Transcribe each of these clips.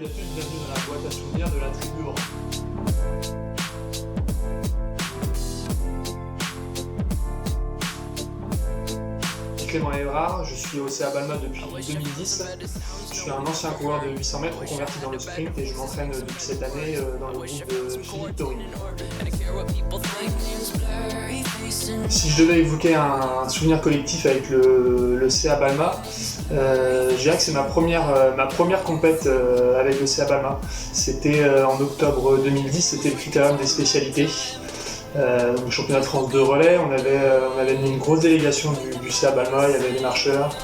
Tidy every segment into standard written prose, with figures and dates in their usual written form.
toutes et à tous, bienvenue dans la boîte à souvenirs de la tribu Orange. Clément Évrard, je suis au CA Balma depuis 2010. Je suis un ancien coureur de 800 mètres reconverti dans le sprint et je m'entraîne depuis cette année dans le groupe de Philippe Torini. Si je devais évoquer un souvenir collectif avec le CA Balma, je dirais que c'est ma première compète avec le CA Balma. C'était en octobre 2010, c'était le critérium des spécialités. Le championnat de France de relais, on avait mis une grosse délégation du CA Balma, il y avait des marcheurs,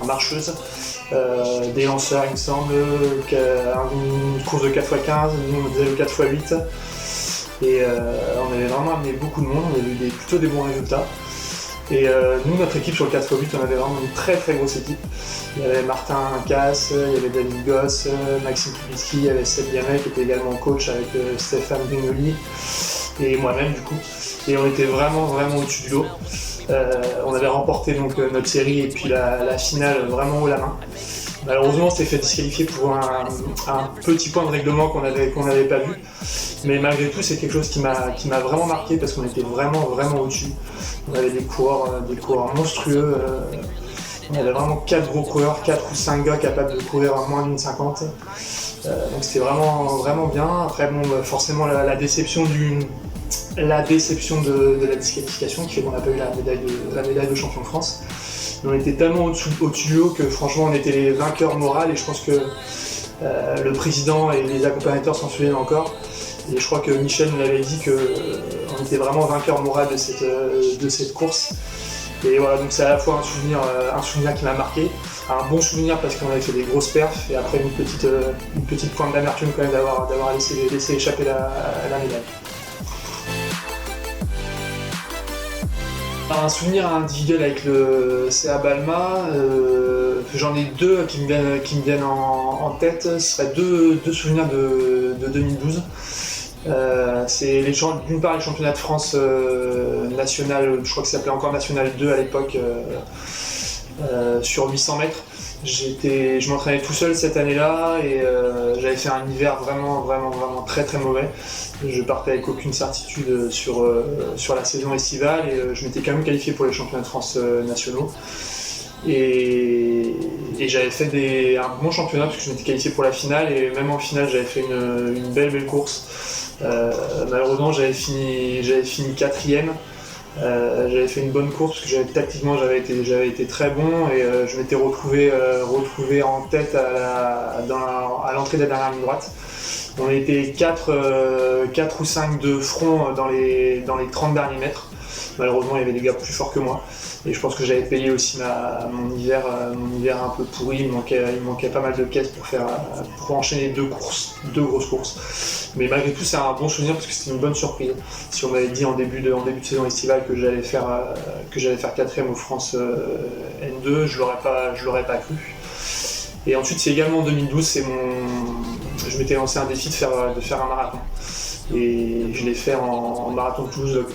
marcheuses, des lanceurs il me semble, une course de 4x15, nous on faisait le 4x8 et on avait vraiment amené beaucoup de monde, on avait eu plutôt des bons résultats. Et nous, notre équipe sur le 4x8, on avait vraiment une très très grosse équipe. Il y avait Martin Casse, il y avait David Goss, Maxime Kubicki, il y avait Seb Diamel qui était également coach avec Stéphane Brignoli et moi-même du coup. Et on était vraiment au-dessus du lot. On avait remporté donc notre série et puis la finale vraiment haut la main. Malheureusement, on s'était fait disqualifier pour un petit point de règlement qu'on n'avait pas vu. Mais malgré tout, c'est quelque chose qui m'a vraiment marqué parce qu'on était vraiment au-dessus. On avait des coureurs monstrueux. On avait vraiment 4 gros coureurs, 4 ou 5 gars capables de courir à moins d'une 50. Donc c'était vraiment bien. Après, bon, forcément, la déception de la disqualification qui fait qu'on n'a pas eu la médaille de champion de France. Mais on était tellement au-dessus du lot que franchement, on était les vainqueurs moraux et je pense que le président et les accompagnateurs s'en souviennent encore. Et je crois que Michel nous avait dit qu'on était vraiment vainqueurs moraux de cette course. Et voilà, donc c'est à la fois un souvenir qui m'a marqué, un bon souvenir parce qu'on avait fait des grosses perfs et après une petite pointe d'amertume quand même d'avoir laissé échapper la médaille. Un souvenir individuel avec le CA Balma, j'en ai deux qui me viennent en tête. Ce seraient deux souvenirs de 2012. C'est d'une part les championnats de France national, je crois que ça s'appelait encore National 2 à l'époque, sur 800 mètres. Je m'entraînais tout seul cette année-là et j'avais fait un hiver vraiment très mauvais. Je partais avec aucune certitude sur la saison estivale et je m'étais quand même qualifié pour les championnats de France nationaux. Et j'avais fait un bon championnat parce que je m'étais qualifié pour la finale et même en finale j'avais fait une belle course. Malheureusement j'avais fini 4ème. J'avais fait une bonne course parce que tactiquement j'avais été très bon et je m'étais retrouvé en tête à l'entrée de la dernière ligne droite. On était 4 ou 5 de front dans les 30 derniers mètres. Malheureusement il y avait des gars plus forts que moi et je pense que j'avais payé aussi mon hiver un peu pourri. Il me manquait pas mal de caisses pour enchaîner deux grosses courses. Mais malgré tout c'est un bon souvenir parce que c'était une bonne surprise. Si on m'avait dit en début de saison estivale que j'allais faire 4ème au France N2, je l'aurais pas cru. Et ensuite c'est également en 2012, je m'étais lancé un défi de faire un marathon. Et je l'ai fait en marathon de Toulouse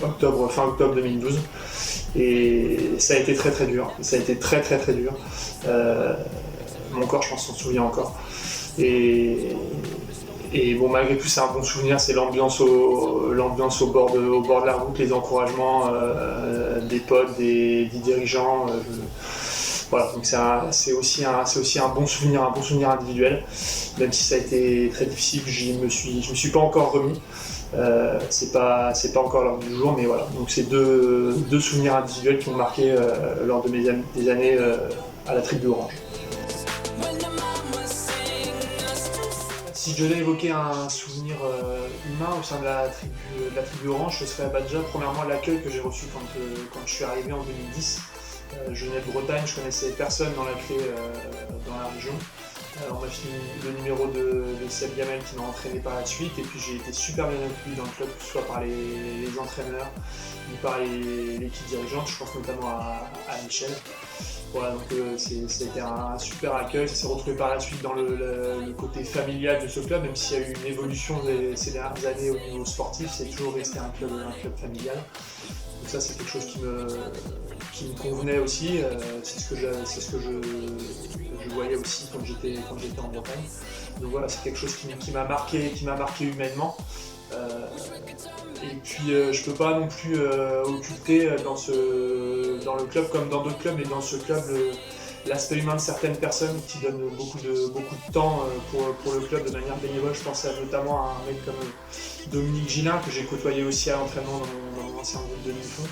fin octobre 2012. Et ça a été très dur. Ça a été très dur. Mon corps, je pense, s'en souvient encore. Et bon, malgré tout, c'est un bon souvenir. C'est l'ambiance au bord de la route, les encouragements des potes, des dirigeants. Voilà, donc c'est aussi un bon souvenir individuel, même si ça a été très difficile, je me suis pas encore remis. C'est pas encore l'heure du jour, mais voilà. Donc c'est deux souvenirs individuels qui m'ont marqué lors de des années à la tribu Orange. Si je devais évoquer un souvenir humain au sein de la tribu Orange, ce serait déjà premièrement l'accueil que j'ai reçu quand je suis arrivé en 2010. Je venais de Bretagne, je connaissais personne dans la région. On m'a filé le numéro de Seb Diamel qui m'a entraîné par la suite et puis j'ai été super bien accueilli dans le club, que ce soit par les entraîneurs ou par l'équipe dirigeante, je pense notamment à Michel. Voilà, donc c'était un super accueil, ça s'est retrouvé par la suite dans le côté familial de ce club, même s'il y a eu une évolution ces dernières années au niveau sportif, c'est toujours resté un club familial. Donc ça c'est quelque chose qui me convenait aussi, c'est ce que je voyais aussi quand j'étais en Bretagne. Donc voilà, c'est quelque chose qui m'a marqué humainement. Et puis je peux pas non plus occulter dans le club comme dans d'autres clubs, mais dans ce club l'aspect humain de certaines personnes qui donnent beaucoup de temps pour le club de manière bénévole. Je pense notamment à un mec comme Dominique Gillin que j'ai côtoyé aussi à l'entraînement dans mon ancien groupe de Nifon.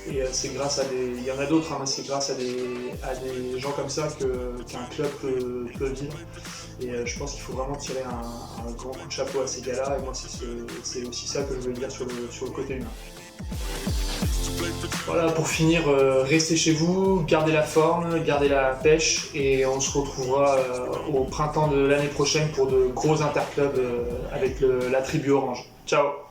Et c'est grâce à des... Il y en a d'autres, hein, mais c'est grâce à des gens comme ça qu'un club peut vivre. Et je pense qu'il faut vraiment tirer un grand coup de chapeau à ces gars-là. Et moi, c'est aussi ça que je veux dire sur le côté humain. Voilà, pour finir, restez chez vous, gardez la forme, gardez la pêche. Et on se retrouvera au printemps de l'année prochaine pour de gros interclubs avec la tribu orange. Ciao!